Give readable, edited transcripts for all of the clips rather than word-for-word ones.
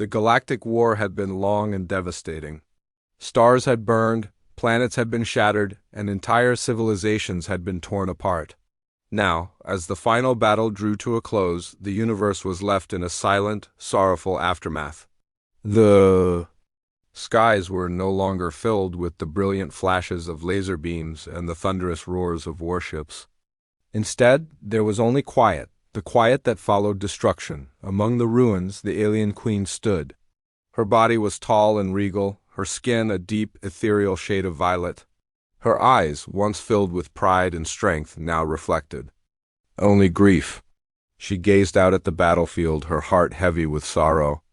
The Galactic War had been long and devastating. Stars had burned, planets had been shattered, and entire civilizations had been torn apart. Now, as the final battle drew to a close, the universe was left in a silent, sorrowful aftermath. The skies were no longer filled with the brilliant flashes of laser beams and the thunderous roars of warships. Instead, there was only quiet, the quiet that followed destruction. Among the ruins, the alien queen stood. Her body was tall and regal, her skin a deep, ethereal shade of violet. Her eyes, once filled with pride and strength, now reflected only grief. She gazed out at the battlefield, her heart heavy with sorrow.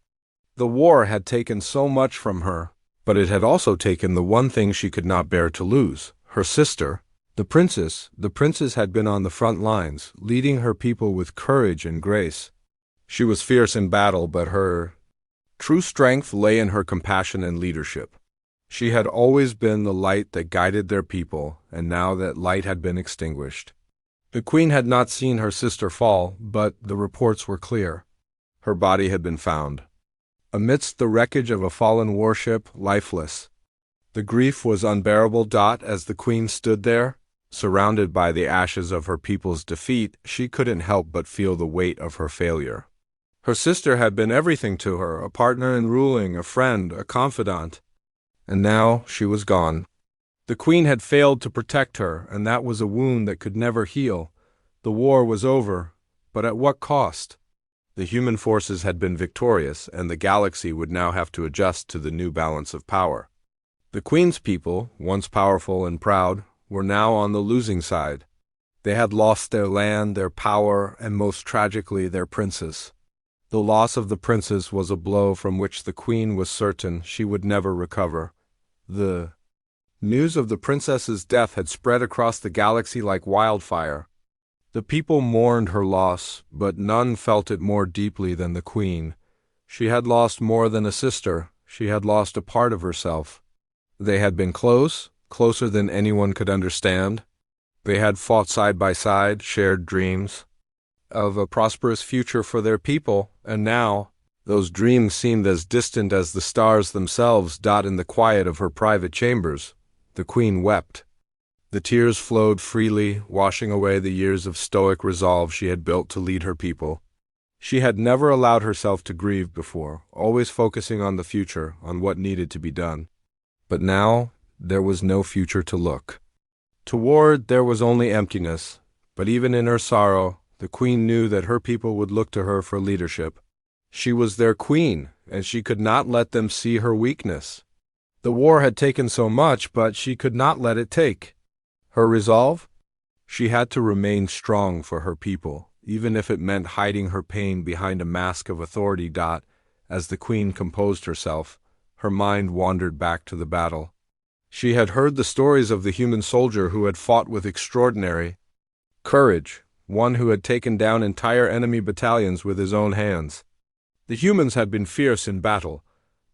The war had taken so much from her, but it had also taken the one thing she could not bear to lose, her sister. The princess had been on the front lines, leading her people with courage and grace. She was fierce in battle, but her true strength lay in her compassion and leadership. She had always been the light that guided their people, and now that light had been extinguished. The queen had not seen her sister fall, but the reports were clear. Her body had been found amidst the wreckage of a fallen warship, lifeless. The grief was unbearable. As the queen stood there, surrounded by the ashes of her people's defeat, she couldn't help but feel the weight of her failure. Her sister had been everything to her, a partner in ruling, a friend, a confidant. And now she was gone. The queen had failed to protect her, and that was a wound that could never heal. The war was over, but at what cost? The human forces had been victorious, and the galaxy would now have to adjust to the new balance of power. The queen's people, once powerful and proud, were now on the losing side. They had lost their land, their power, and most tragically, their princess. The loss of the princess was a blow from which the queen was certain she would never recover. The news of the princess's death had spread across the galaxy like wildfire. The people mourned her loss, but none felt it more deeply than the queen. She had lost more than a sister. She had lost a part of herself. They had been close, closer than anyone could understand. They had fought side by side, shared dreams of a prosperous future for their people, and now those dreams seemed as distant as the stars themselves. In the quiet of her private chambers, the queen wept. The tears flowed freely, washing away the years of stoic resolve she had built to lead her people. She had never allowed herself to grieve before, always focusing on the future, on what needed to be done. But now there was no future to look toward. There was only emptiness. But even in her sorrow, the queen knew that her people would look to her for leadership. She was their queen, and she could not let them see her weakness. The war had taken so much, but she could not let it take. Her resolve? She had to remain strong for her people, even if it meant hiding her pain behind a mask of authority. As the queen composed herself, her mind wandered back to the battle. She had heard the stories of the human soldier who had fought with extraordinary courage, one who had taken down entire enemy battalions with his own hands. The humans had been fierce in battle,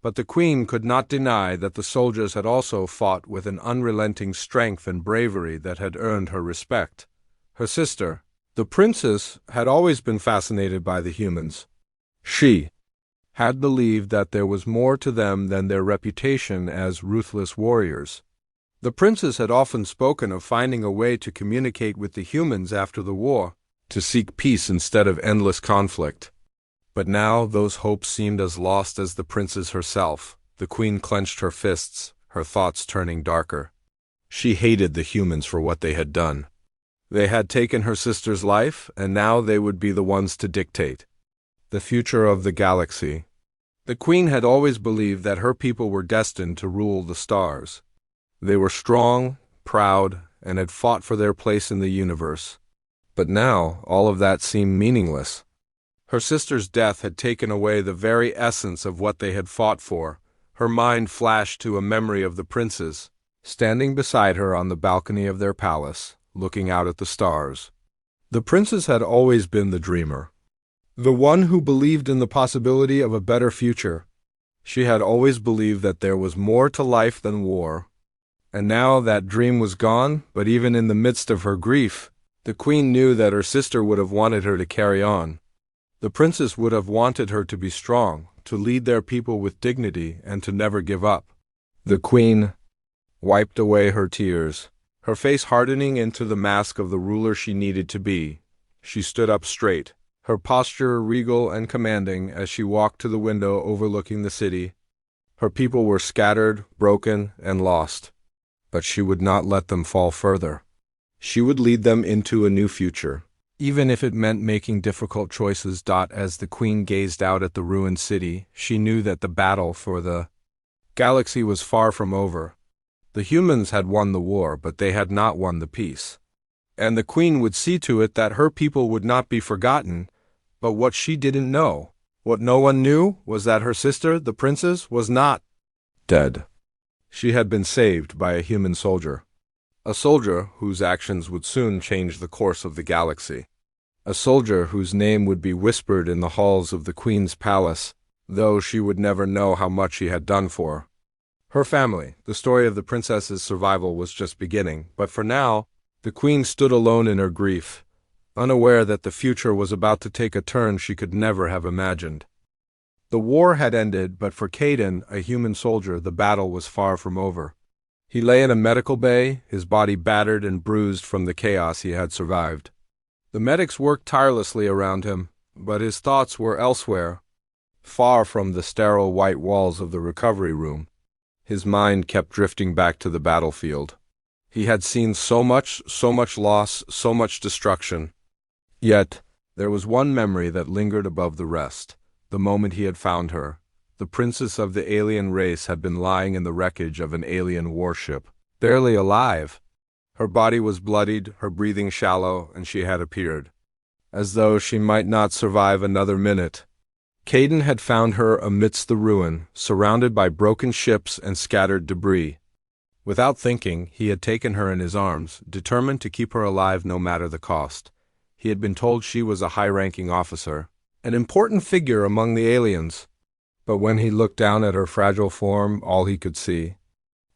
but the queen could not deny that the soldiers had also fought with an unrelenting strength and bravery that had earned her respect. Her sister, the princess, had always been fascinated by the humans. She had believed that there was more to them than their reputation as ruthless warriors. The princess had often spoken of finding a way to communicate with the humans after the war, to seek peace instead of endless conflict. But now those hopes seemed as lost as the princess herself. The queen clenched her fists, her thoughts turning darker. She hated the humans for what they had done. They had taken her sister's life, and now they would be the ones to dictate the future of the galaxy. The queen had always believed that her people were destined to rule the stars. They were strong, proud, and had fought for their place in the universe. But now all of that seemed meaningless. Her sister's death had taken away the very essence of what they had fought for. Her mind flashed to a memory of the princess, standing beside her on the balcony of their palace, looking out at the stars. The princess had always been the dreamer, the one who believed in the possibility of a better future. She had always believed that there was more to life than war. And now that dream was gone, but even in the midst of her grief, the queen knew that her sister would have wanted her to carry on. The princess would have wanted her to be strong, to lead their people with dignity, and to never give up. The queen wiped away her tears, her face hardening into the mask of the ruler she needed to be. She stood up straight, her posture regal and commanding as she walked to the window overlooking the city. Her people were scattered, broken, and lost, but she would not let them fall further. She would lead them into a new future, even if it meant making difficult choices. As the queen gazed out at the ruined city, she knew that the battle for the galaxy was far from over. The humans had won the war, but they had not won the peace. And the queen would see to it that her people would not be forgotten. But what she didn't know, what no one knew, was that her sister, the princess, was not dead. She had been saved by a human soldier. A soldier whose actions would soon change the course of the galaxy. A soldier whose name would be whispered in the halls of the queen's palace, though she would never know how much he had done for her family. The story of the princess's survival was just beginning, but for now, the queen stood alone in her grief, unaware that the future was about to take a turn she could never have imagined. The war had ended, but for Caden, a human soldier, the battle was far from over. He lay in a medical bay, his body battered and bruised from the chaos he had survived. The medics worked tirelessly around him, but his thoughts were elsewhere, far from the sterile white walls of the recovery room. His mind kept drifting back to the battlefield. He had seen so much loss, so much destruction. Yet, there was one memory that lingered above the rest. The moment he had found her, the princess of the alien race had been lying in the wreckage of an alien warship, barely alive. Her body was bloodied, her breathing shallow, and she had appeared, as though she might not survive another minute. Caden had found her amidst the ruin, surrounded by broken ships and scattered debris. Without thinking, he had taken her in his arms, determined to keep her alive no matter the cost. He had been told she was a high-ranking officer, an important figure among the aliens. But when he looked down at her fragile form, all he could see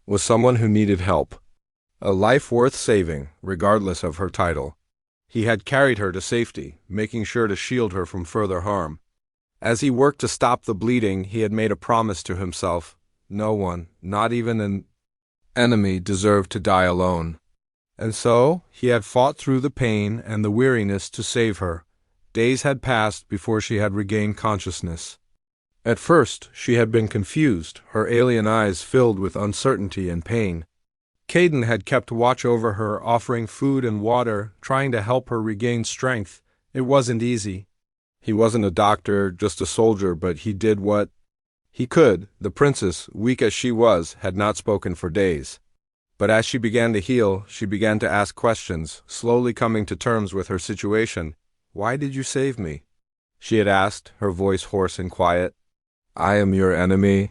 was someone who needed help. A life worth saving, regardless of her title. He had carried her to safety, making sure to shield her from further harm. As he worked to stop the bleeding, he had made a promise to himself. No one, not even an enemy, deserved to die alone. And so, he had fought through the pain and the weariness to save her. Days had passed before she had regained consciousness. At first, she had been confused, her alien eyes filled with uncertainty and pain. Caden had kept watch over her, offering food and water, trying to help her regain strength. It wasn't easy. He wasn't a doctor, just a soldier, but he did what he could. The princess, weak as she was, had not spoken for days. But as she began to heal, she began to ask questions, slowly coming to terms with her situation. "Why did you save me?" she had asked, her voice hoarse and quiet. "I am your enemy."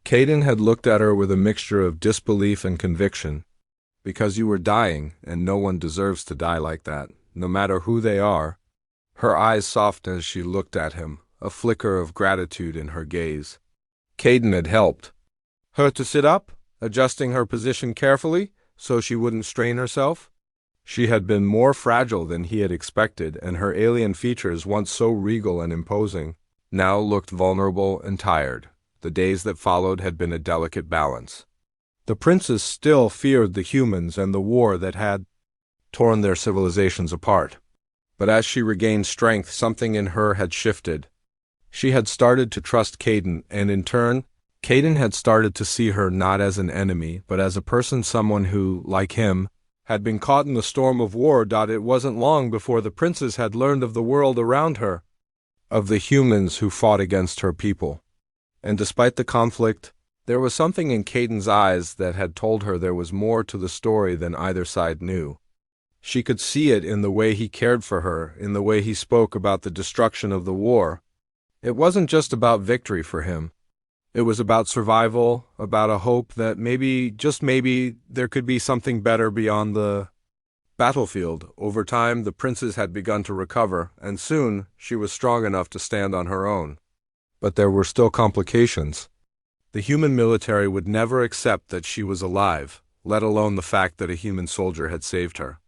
Caden had looked at her with a mixture of disbelief and conviction. "Because you were dying, and no one deserves to die like that, no matter who they are." Her eyes softened as she looked at him, a flicker of gratitude in her gaze. Caden had helped her to sit up, adjusting her position carefully so she wouldn't strain herself. She had been more fragile than he had expected, and her alien features, once so regal and imposing, now looked vulnerable and tired. The days that followed had been a delicate balance. The princess still feared the humans and the war that had torn their civilizations apart. But as she regained strength, something in her had shifted. She had started to trust Caden, and in turn, Caden had started to see her not as an enemy, but as a person, someone who, like him, had been caught in the storm of war. It wasn't long before the princess had learned of the world around her, of the humans who fought against her people. And despite the conflict, there was something in Caden's eyes that had told her there was more to the story than either side knew. She could see it in the way he cared for her, in the way he spoke about the destruction of the war. It wasn't just about victory for him. It was about survival, about a hope that maybe, just maybe, there could be something better beyond the battlefield. Over time, the princess had begun to recover, and soon she was strong enough to stand on her own. But there were still complications. The human military would never accept that she was alive, let alone the fact that a human soldier had saved her.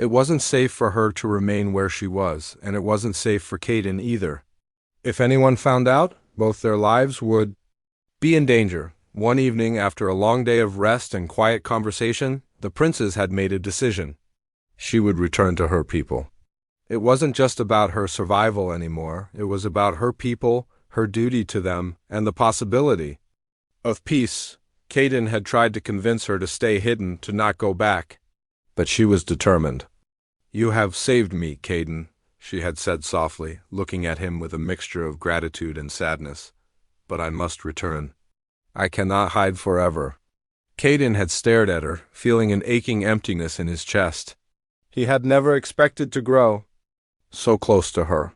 It wasn't safe for her to remain where she was, and it wasn't safe for Caden either. If anyone found out, both their lives would be in danger. One evening, after a long day of rest and quiet conversation, the princess had made a decision. She would return to her people. It wasn't just about her survival anymore, it was about her people, her duty to them, and the possibility of peace. Caden had tried to convince her to stay hidden, to not go back. But she was determined. "You have saved me, Caden," she had said softly, looking at him with a mixture of gratitude and sadness. "But I must return. I cannot hide forever." Caden had stared at her, feeling an aching emptiness in his chest. He had never expected to grow so close to her.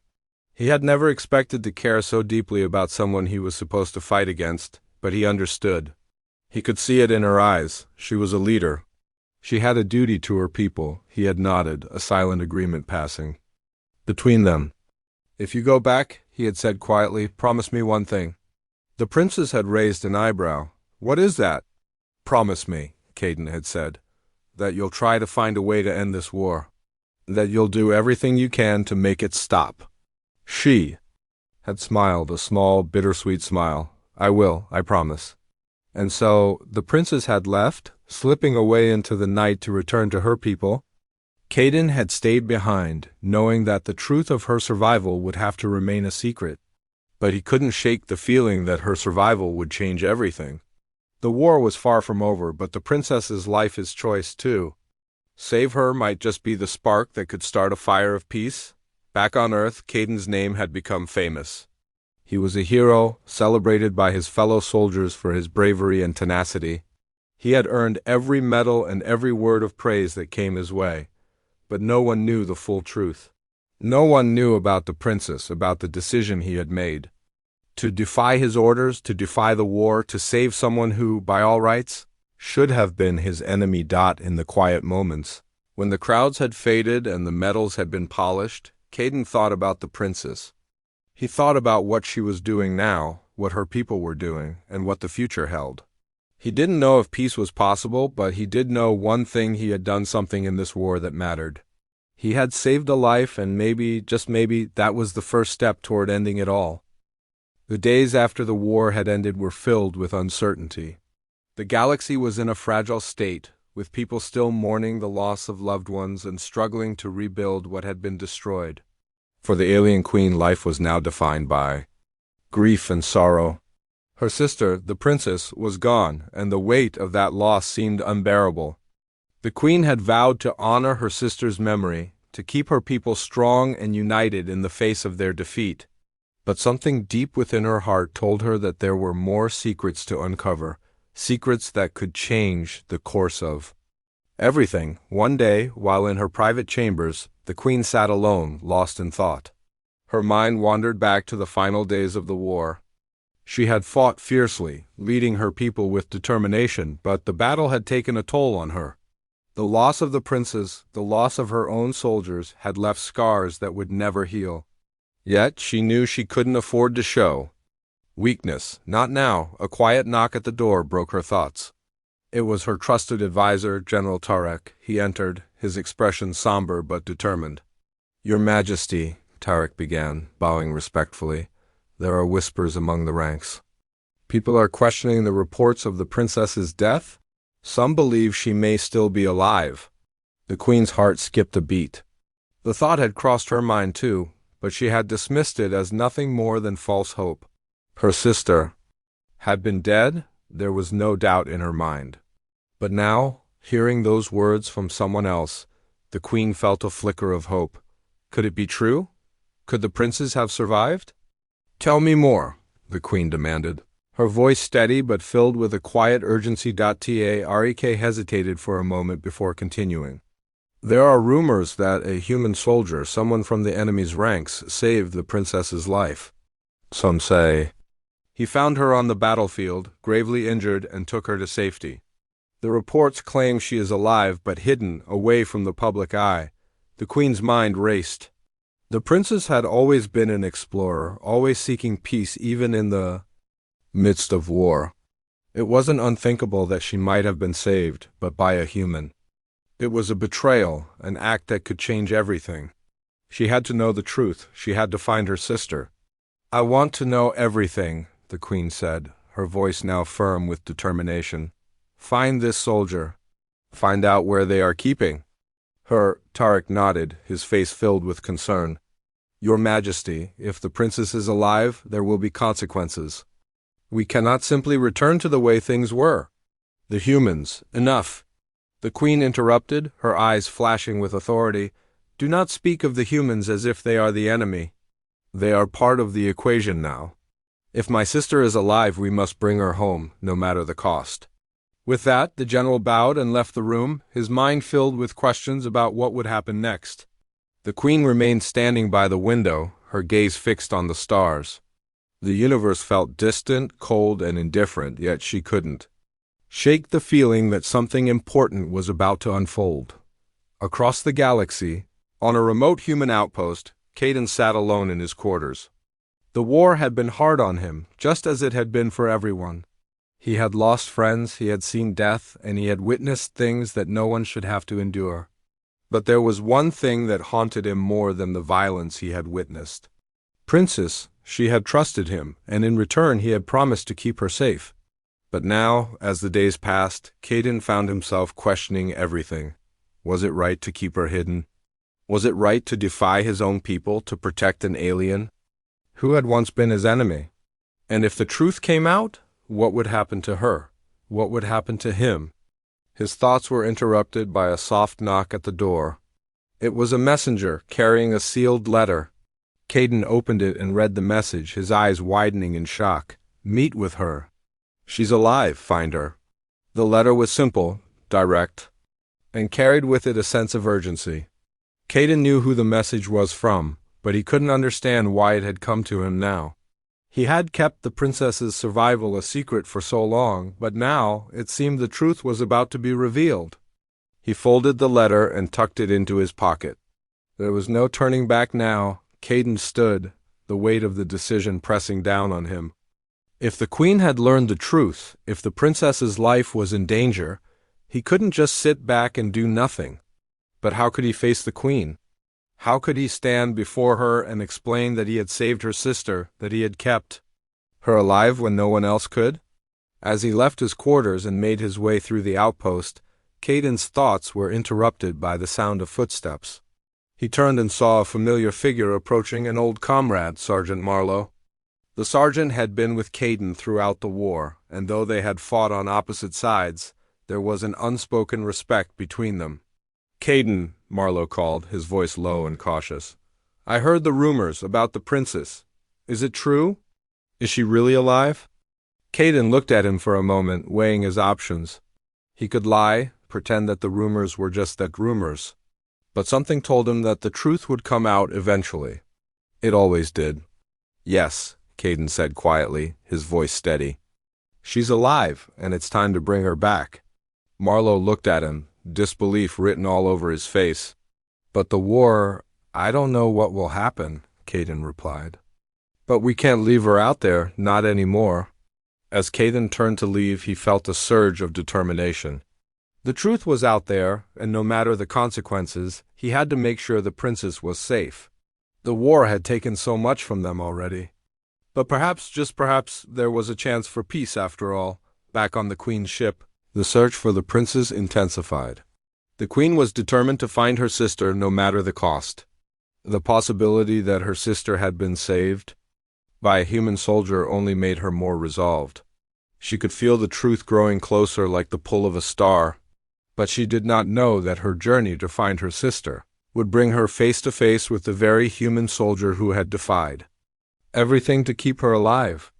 He had never expected to care so deeply about someone he was supposed to fight against, but he understood. He could see it in her eyes. She was a leader. She had a duty to her people. He had nodded, a silent agreement passing between them. "If you go back," he had said quietly, "promise me one thing." The princess had raised an eyebrow. "What is that?" "Promise me," Caden had said, "that you'll try to find a way to end this war. That you'll do everything you can to make it stop." She had smiled, a small, bittersweet smile. "I will, I promise." And so, the princess had left, slipping away into the night to return to her people. Caden had stayed behind, knowing that the truth of her survival would have to remain a secret. But he couldn't shake the feeling that her survival would change everything. The war was far from over, but the princess's life is choice too. Save her might just be the spark that could start a fire of peace. Back on Earth, Caden's name had become famous. He was a hero, celebrated by his fellow soldiers for his bravery and tenacity. He had earned every medal and every word of praise that came his way. But no one knew the full truth. No one knew about the princess, about the decision he had made. To defy his orders, to defy the war, to save someone who, by all rights, should have been his enemy. In the quiet moments, when the crowds had faded and the medals had been polished, Caden thought about the princess. He thought about what she was doing now, what her people were doing, and what the future held. He didn't know if peace was possible, but he did know one thing: he had done something in this war that mattered. He had saved a life, and maybe, just maybe, that was the first step toward ending it all. The days after the war had ended were filled with uncertainty. The galaxy was in a fragile state, with people still mourning the loss of loved ones and struggling to rebuild what had been destroyed. For the alien queen, life was now defined by grief and sorrow. Her sister, the princess, was gone, and the weight of that loss seemed unbearable. The queen had vowed to honor her sister's memory, to keep her people strong and united in the face of their defeat. But something deep within her heart told her that there were more secrets to uncover, secrets that could change the course of everything. One day, while in her private chambers, the queen sat alone, lost in thought. Her mind wandered back to the final days of the war. She had fought fiercely, leading her people with determination, but the battle had taken a toll on her. The loss of the princess, the loss of her own soldiers, had left scars that would never heal. Yet she knew she couldn't afford to show weakness. Not now. A quiet knock at the door broke her thoughts. It was her trusted advisor, General Tarek. He entered, his expression somber but determined. "Your Majesty," Tarek began, bowing respectfully, "there are whispers among the ranks. People are questioning the reports of the princess's death. Some believe she may still be alive." The queen's heart skipped a beat. The thought had crossed her mind too, but she had dismissed it as nothing more than false hope. Her sister had been dead, there was no doubt in her mind. But now, hearing those words from someone else, the queen felt a flicker of hope. Could it be true? Could the princess have survived? "Tell me more," the queen demanded, her voice steady but filled with a quiet urgency. Tarek hesitated for a moment before continuing. "There are rumors that a human soldier, someone from the enemy's ranks, saved the princess's life. Some say he found her on the battlefield, gravely injured, and took her to safety. The reports claim she is alive but hidden, away from the public eye." The queen's mind raced. The princess had always been an explorer, always seeking peace even in the midst of war. It wasn't unthinkable that she might have been saved, but by a human. It was a betrayal, an act that could change everything. She had to know the truth. She had to find her sister. "I want to know everything," the queen said, her voice now firm with determination. "Find this soldier. Find out where they are keeping." Tarek nodded, his face filled with concern. "Your Majesty, if the princess is alive, there will be consequences. We cannot simply return to the way things were." "The humans, enough!" The queen interrupted, her eyes flashing with authority. "Do not speak of the humans as if they are the enemy. They are part of the equation now. If my sister is alive, we must bring her home, no matter the cost." With that, the general bowed and left the room, his mind filled with questions about what would happen next. The queen remained standing by the window, her gaze fixed on the stars. The universe felt distant, cold, and indifferent, yet she couldn't shake the feeling that something important was about to unfold. Across the galaxy, on a remote human outpost, Caden sat alone in his quarters. The war had been hard on him, just as it had been for everyone. He had lost friends, he had seen death, and he had witnessed things that no one should have to endure. But there was one thing that haunted him more than the violence he had witnessed. Princess, she had trusted him, and in return he had promised to keep her safe. But now, as the days passed, Caden found himself questioning everything. Was it right to keep her hidden? Was it right to defy his own people to protect an alien who had once been his enemy? And if the truth came out, what would happen to her? What would happen to him? His thoughts were interrupted by a soft knock at the door. It was a messenger carrying a sealed letter. Caden opened it and read the message, his eyes widening in shock. "Meet with her. She's alive, find her." The letter was simple, direct, and carried with it a sense of urgency. Caden knew who the message was from, but he couldn't understand why it had come to him now. He had kept the princess's survival a secret for so long, but now it seemed the truth was about to be revealed. He folded the letter and tucked it into his pocket. There was no turning back now. Caden stood, the weight of the decision pressing down on him. If the queen had learned the truth, if the princess's life was in danger, he couldn't just sit back and do nothing. But how could he face the queen? How could he stand before her and explain that he had saved her sister, that he had kept her alive when no one else could? As he left his quarters and made his way through the outpost, Caden's thoughts were interrupted by the sound of footsteps. He turned and saw a familiar figure approaching, an old comrade, Sergeant Marlowe. The sergeant had been with Caden throughout the war, and though they had fought on opposite sides, there was an unspoken respect between them. "Caden," Marlowe called, his voice low and cautious. "I heard the rumors about the princess. Is it true? Is she really alive?" Caden looked at him for a moment, weighing his options. He could lie, pretend that the rumors were just that rumors. But something told him that the truth would come out eventually. It always did. "Yes," Caden said quietly, his voice steady. "She's alive, and it's time to bring her back." Marlowe looked at him, disbelief written all over his face. "But the war, I don't know what will happen," Caden replied. "But we can't leave her out there, not anymore." As Caden turned to leave, he felt a surge of determination. The truth was out there, and no matter the consequences, he had to make sure the princess was safe. The war had taken so much from them already. But perhaps, just perhaps, there was a chance for peace after all. Back on the Queen's ship, the search for the princess intensified. The Queen was determined to find her sister no matter the cost. The possibility that her sister had been saved by a human soldier only made her more resolved. She could feel the truth growing closer like the pull of a star, but she did not know that her journey to find her sister would bring her face to face with the very human soldier who had defied everything to keep her alive.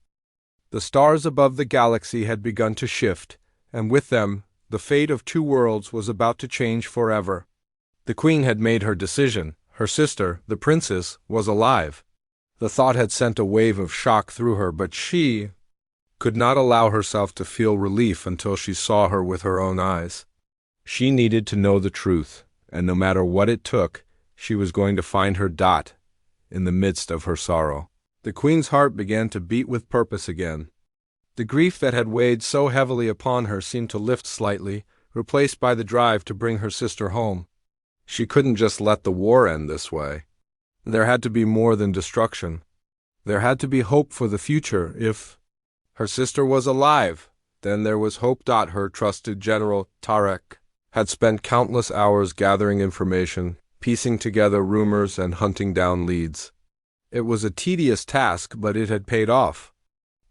The stars above the galaxy had begun to shift, and with them, the fate of two worlds was about to change forever. The Queen had made her decision. Her sister, the princess, was alive. The thought had sent a wave of shock through her, but she could not allow herself to feel relief until she saw her with her own eyes. She needed to know the truth, and no matter what it took, she was going to find her Dot in the midst of her sorrow. The Queen's heart began to beat with purpose again. The grief that had weighed so heavily upon her seemed to lift slightly, replaced by the drive to bring her sister home. She couldn't just let the war end this way. There had to be more than destruction. There had to be hope for the future. If her sister was alive, then there was hope. Her trusted general, Tarek, had spent countless hours gathering information, piecing together rumors, and hunting down leads. It was a tedious task, but it had paid off.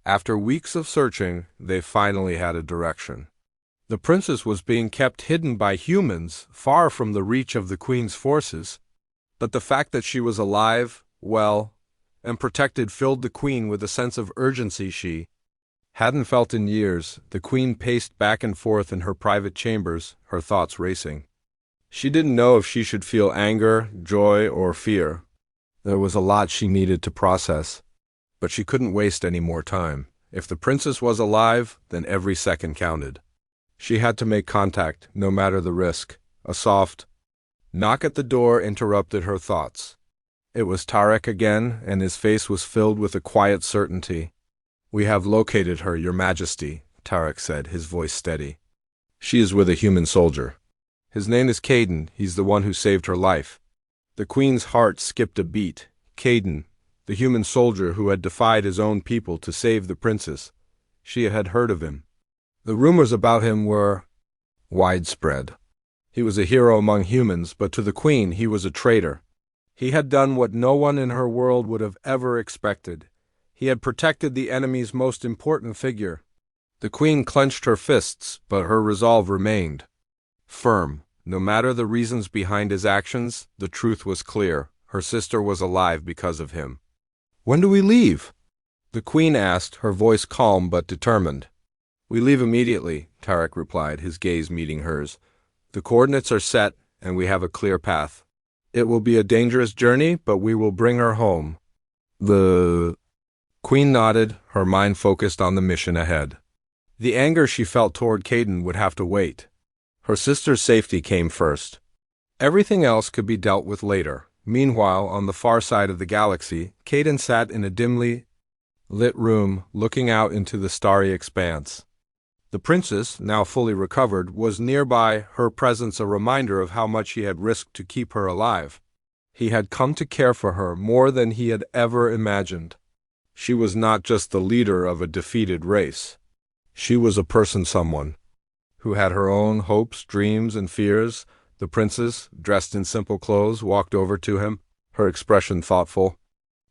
After weeks of searching, they finally had a direction. The princess was being kept hidden by humans, far from the reach of the queen's forces. But the fact that she was alive, well, and protected filled the queen with a sense of urgency she hadn't felt in years. The queen paced back and forth in her private chambers, her thoughts racing. She didn't know if she should feel anger, joy, or fear. There was a lot she needed to process. But she couldn't waste any more time. If the princess was alive, then every second counted. She had to make contact, no matter the risk. A soft knock at the door interrupted her thoughts. It was Tarek again, and his face was filled with a quiet certainty. "We have located her, Your Majesty," Tarek said, his voice steady. "She is with a human soldier. His name is Caden. He's the one who saved her life." The queen's heart skipped a beat. Caden, the human soldier who had defied his own people to save the princess. She had heard of him. The rumors about him were widespread. He was a hero among humans, but to the queen he was a traitor. He had done what no one in her world would have ever expected. He had protected the enemy's most important figure. The queen clenched her fists, but her resolve remained firm. No matter the reasons behind his actions, the truth was clear. Her sister was alive because of him. "When do we leave?" the queen asked, her voice calm but determined. "We leave immediately," Tarek replied, his gaze meeting hers. "The coordinates are set, and we have a clear path. It will be a dangerous journey, but we will bring her home." The queen nodded, her mind focused on the mission ahead. The anger she felt toward Caden would have to wait. Her sister's safety came first. Everything else could be dealt with later. Meanwhile, on the far side of the galaxy, Caden sat in a dimly lit room, looking out into the starry expanse. The princess, now fully recovered, was nearby, her presence a reminder of how much he had risked to keep her alive. He had come to care for her more than he had ever imagined. She was not just the leader of a defeated race. She was a person, someone who had her own hopes, dreams, and fears. The princess, dressed in simple clothes, walked over to him, her expression thoughtful.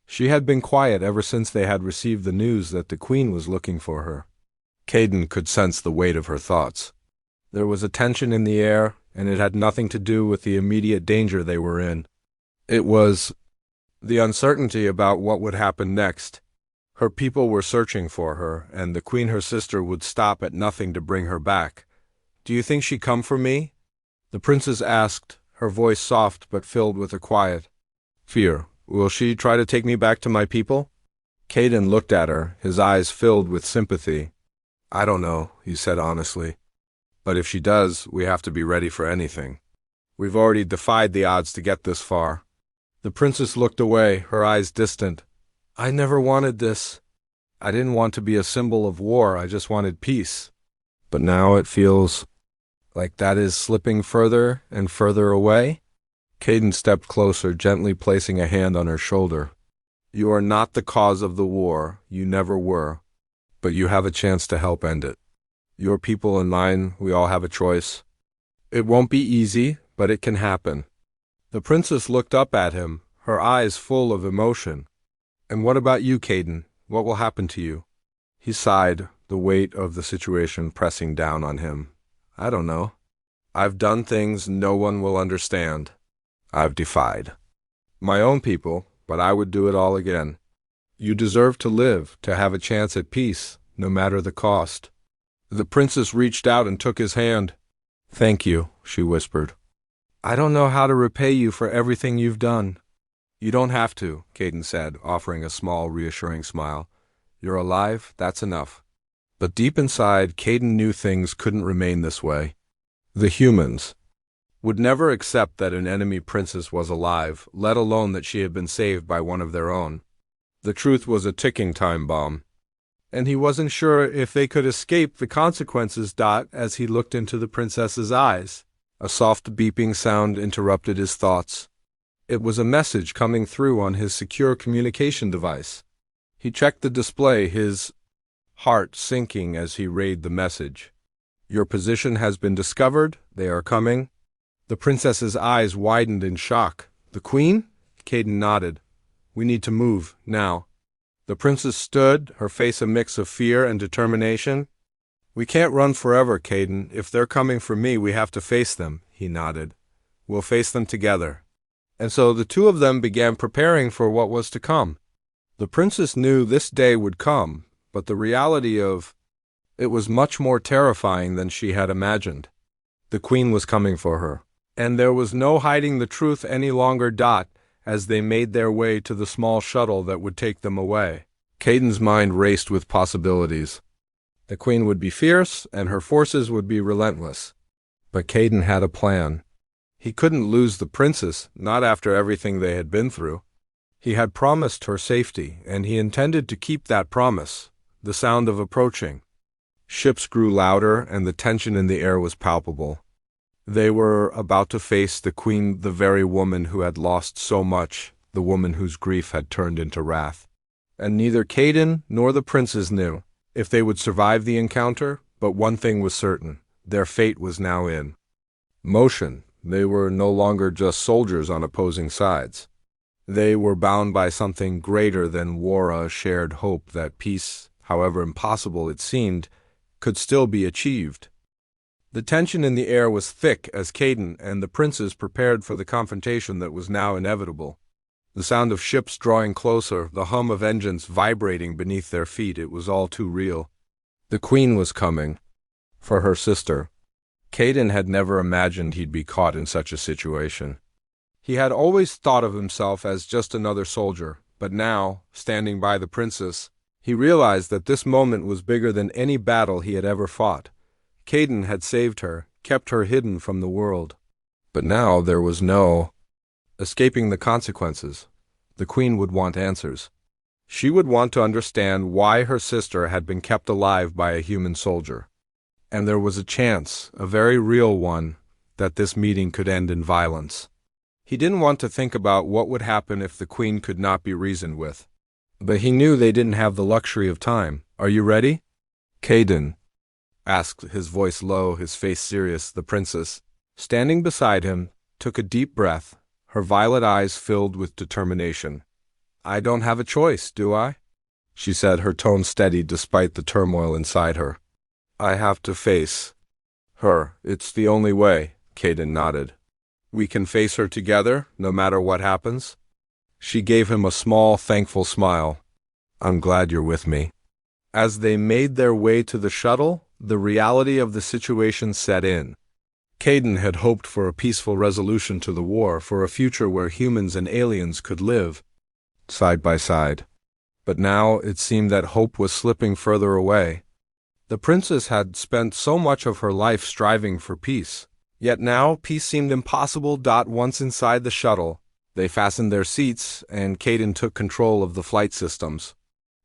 She had been quiet ever since they had received the news that the queen was looking for her. Caden could sense the weight of her thoughts. There was a tension in the air, and it had nothing to do with the immediate danger they were in. It was the uncertainty about what would happen next. Her people were searching for her, and the queen, her sister, would stop at nothing to bring her back. "Do you think she'd come for me?" the princess asked, her voice soft but filled with a quiet fear. "Will she try to take me back to my people?" Caden looked at her, his eyes filled with sympathy. "I don't know," he said honestly. "But if she does, we have to be ready for anything. We've already defied the odds to get this far." The princess looked away, her eyes distant. "I never wanted this. I didn't want to be a symbol of war, I just wanted peace. But now it feels like that is slipping further and further away." Caden stepped closer, gently placing a hand on her shoulder. "You are not the cause of the war, you never were, but you have a chance to help end it. Your people and mine, we all have a choice. It won't be easy, but it can happen." The princess looked up at him, her eyes full of emotion. "And what about you, Caden? What will happen to you?" He sighed, the weight of the situation pressing down on him. "I don't know. I've done things no one will understand. I've defied my own people, but I would do it all again. You deserve to live, to have a chance at peace, no matter the cost." The princess reached out and took his hand. "Thank you," she whispered. "I don't know how to repay you for everything you've done." "You don't have to," Caden said, offering a small, reassuring smile. "You're alive, that's enough." But deep inside, Caden knew things couldn't remain this way. The humans would never accept that an enemy princess was alive, let alone that she had been saved by one of their own. The truth was a ticking time bomb. and he wasn't sure if they could escape the consequences. As he looked into the princess's eyes, a soft beeping sound interrupted his thoughts. It was a message coming through on his secure communication device. He checked the display, his heart sinking as he read the message. Your position has been discovered. They are coming. The princess's eyes widened in shock. The queen? Caden nodded. We need to move, now. The princess stood, her face a mix of fear and determination. We can't run forever, Caden. If they're coming for me, we have to face them, he nodded. We'll face them together. And so the two of them began preparing for what was to come. The princess knew this day would come, but the reality of it was much more terrifying than she had imagined. The queen was coming for her, and there was no hiding the truth any longer. As they made their way to the small shuttle that would take them away, Caden's mind raced with possibilities. The queen would be fierce, and her forces would be relentless. But Caden had a plan. He couldn't lose the princess, not after everything they had been through. He had promised her safety, and he intended to keep that promise. The sound of approaching ships grew louder, and the tension in the air was palpable. They were about to face the queen, the very woman who had lost so much, the woman whose grief had turned into wrath. And neither Caden nor the princess knew if they would survive the encounter, but one thing was certain: their fate was now in motion. They were no longer just soldiers on opposing sides. They were bound by something greater than war, a shared hope that peace, however impossible it seemed, could still be achieved. The tension in the air was thick as Caden and the princess prepared for the confrontation that was now inevitable. The sound of ships drawing closer, the hum of engines vibrating beneath their feet, it was all too real. The queen was coming. For her sister. Caden had never imagined he'd be caught in such a situation. He had always thought of himself as just another soldier, but now, standing by the princess, he realized that this moment was bigger than any battle he had ever fought. Caden had saved her, kept her hidden from the world. But now there was no escaping the consequences. The queen would want answers. She would want to understand why her sister had been kept alive by a human soldier. And there was a chance, a very real one, that this meeting could end in violence. He didn't want to think about what would happen if the queen could not be reasoned with. But he knew they didn't have the luxury of time. Are you ready? Caden asked, his voice low, his face serious. The princess, standing beside him, took a deep breath, her violet eyes filled with determination. I don't have a choice, do I? She said, her tone steady despite the turmoil inside her. I have to face her. It's the only way, Caden nodded. We can face her together, no matter what happens. She gave him a small, thankful smile. I'm glad you're with me. As they made their way to the shuttle, the reality of the situation set in. Caden had hoped for a peaceful resolution to the war, for a future where humans and aliens could live side by side. But now it seemed that hope was slipping further away. The princess had spent so much of her life striving for peace. Yet now peace seemed impossible. Once inside the shuttle, they fastened their seats, and Caden took control of the flight systems.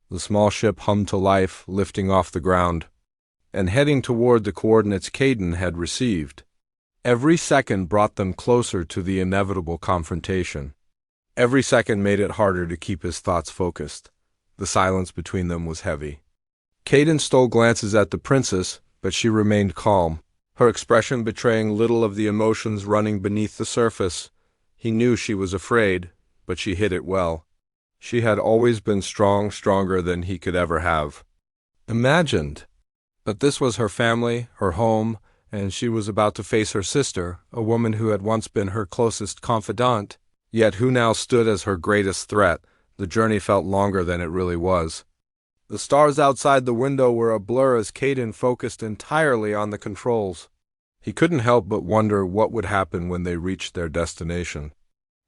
The small ship hummed to life, lifting off the ground, and heading toward the coordinates Caden had received. Every second brought them closer to the inevitable confrontation. Every second made it harder to keep his thoughts focused. The silence between them was heavy. Caden stole glances at the princess, but she remained calm, her expression betraying little of the emotions running beneath the surface. He knew she was afraid, but she hid it well. She had always been strong, stronger than he could ever have imagined. But this was her family, her home, and she was about to face her sister, a woman who had once been her closest confidant, yet who now stood as her greatest threat. The journey felt longer than it really was. The stars outside the window were a blur as Caden focused entirely on the controls. He couldn't help but wonder what would happen when they reached their destination.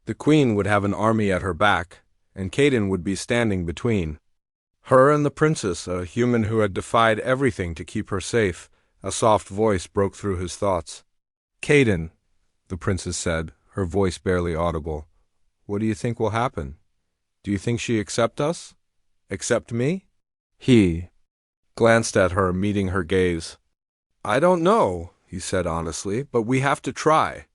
The queen would have an army at her back, and Caden would be standing between her and the princess, a human who had defied everything to keep her safe. A soft voice broke through his thoughts. Caden, the princess said, her voice barely audible. What do you think will happen? Do you think she accept us? Accept me? He glanced at her, meeting her gaze. "I don't know," he said honestly, "but we have to try.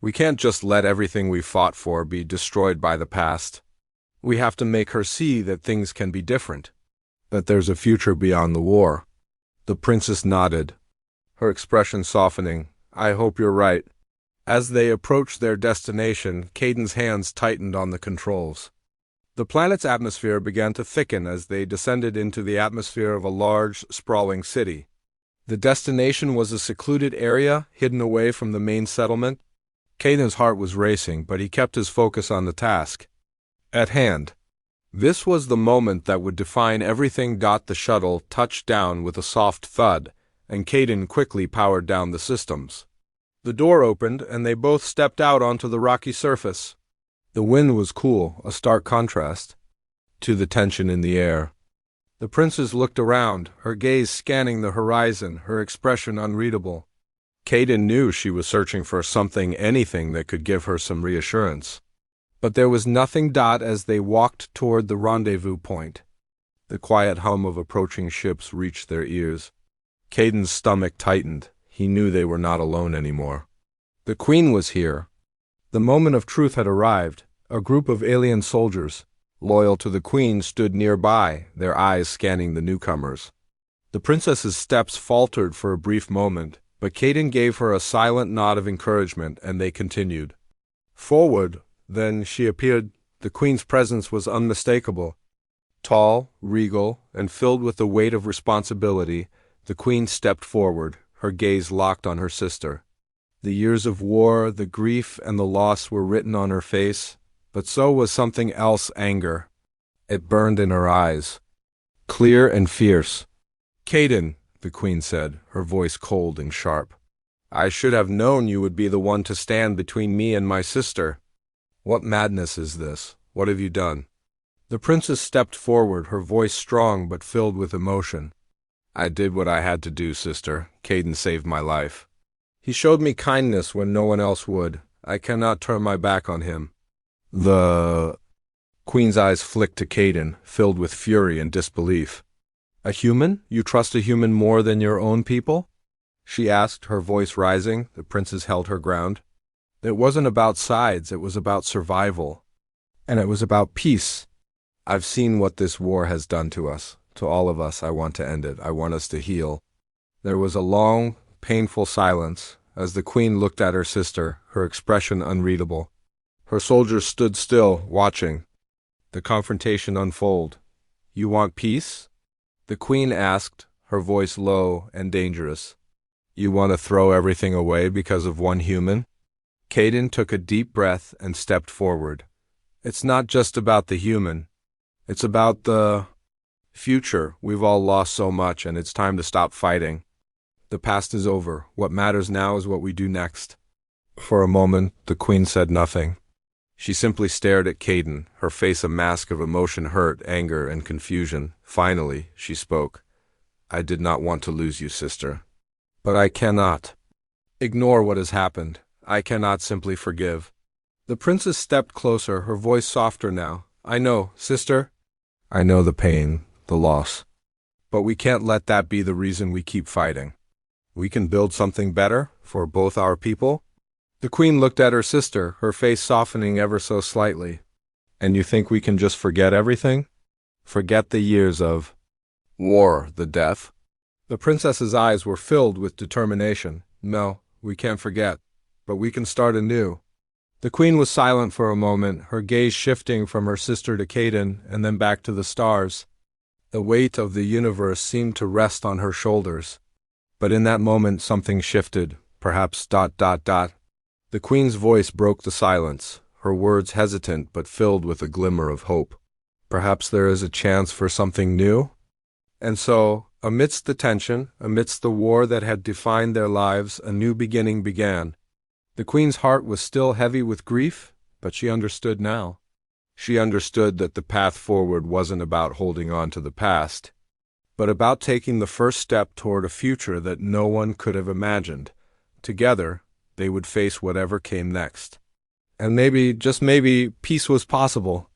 We can't just let everything we fought for be destroyed by the past. We have to make her see that things can be different, that there's a future beyond the war." The princess nodded, her expression softening. "I hope you're right." As they approached their destination, Caden's hands tightened on the controls. The planet's atmosphere began to thicken as they descended into the atmosphere of a large, sprawling city. The destination was a secluded area, hidden away from the main settlement. Caden's heart was racing, but he kept his focus on the task at hand. This was the moment that would define everything. The shuttle touched down with a soft thud, and Caden quickly powered down the systems. The door opened, and they both stepped out onto the rocky surface. The wind was cool, a stark contrast to the tension in the air. The princess looked around, her gaze scanning the horizon, her expression unreadable. Caden knew she was searching for something, anything that could give her some reassurance. But there was nothing. As they walked toward the rendezvous point, the quiet hum of approaching ships reached their ears. Caden's stomach tightened. He knew they were not alone anymore. The Queen was here. The moment of truth had arrived. A group of alien soldiers, loyal to the Queen, stood nearby, their eyes scanning the newcomers. The princess's steps faltered for a brief moment, but Caden gave her a silent nod of encouragement, and they continued forward. Then she appeared. The Queen's presence was unmistakable. Tall, regal, and filled with the weight of responsibility, the Queen stepped forward, her gaze locked on her sister. The years of war, the grief, and the loss were written on her face, but so was something else: anger. It burned in her eyes, clear and fierce. "Caden," the Queen said, her voice cold and sharp, "I should have known you would be the one to stand between me and my sister. What madness is this? What have you done?" The princess stepped forward, her voice strong but filled with emotion. "I did what I had to do, sister. Caden saved my life. He showed me kindness when no one else would. I cannot turn my back on him." The Queen's eyes flicked to Caden, filled with fury and disbelief. "A human? You trust a human more than your own people?" she asked, her voice rising. The princess held her ground. It wasn't about sides, it was about survival. And it was about peace. "I've seen what this war has done to us. To all of us. I want to end it. I want us to heal." There was a long, painful silence as the Queen looked at her sister, her expression unreadable. Her soldiers stood still, watching the confrontation unfold. "You want peace?" the Queen asked, her voice low and dangerous. "You want to throw everything away because of one human?" Caden took a deep breath and stepped forward. "It's not just about the human. It's about the future. We've all lost so much, and it's time to stop fighting. The past is over. What matters now is what we do next." For a moment, the Queen said nothing. She simply stared at Caden, her face a mask of emotion, hurt, anger, and confusion. Finally, she spoke. "I did not want to lose you, sister. But I cannot ignore what has happened. I cannot simply forgive." The princess stepped closer, her voice softer now. "I know, sister. I know the pain, the loss. But we can't let that be the reason we keep fighting. We can build something better for both our people." The Queen looked at her sister, her face softening ever so slightly. "And you think we can just forget everything? Forget the years of war, the death?" The princess's eyes were filled with determination. "No, we can't forget. But we can start anew." The Queen was silent for a moment, her gaze shifting from her sister to Caden and then back to the stars. The weight of the universe seemed to rest on her shoulders. But in that moment something shifted, perhaps ... The Queen's voice broke the silence, her words hesitant but filled with a glimmer of hope. "Perhaps there is a chance for something new?" And so, amidst the tension, amidst the war that had defined their lives, a new beginning began. The Queen's heart was still heavy with grief, but she understood now. She understood that the path forward wasn't about holding on to the past, but about taking the first step toward a future that no one could have imagined. Together, they would face whatever came next. And maybe, just maybe, peace was possible.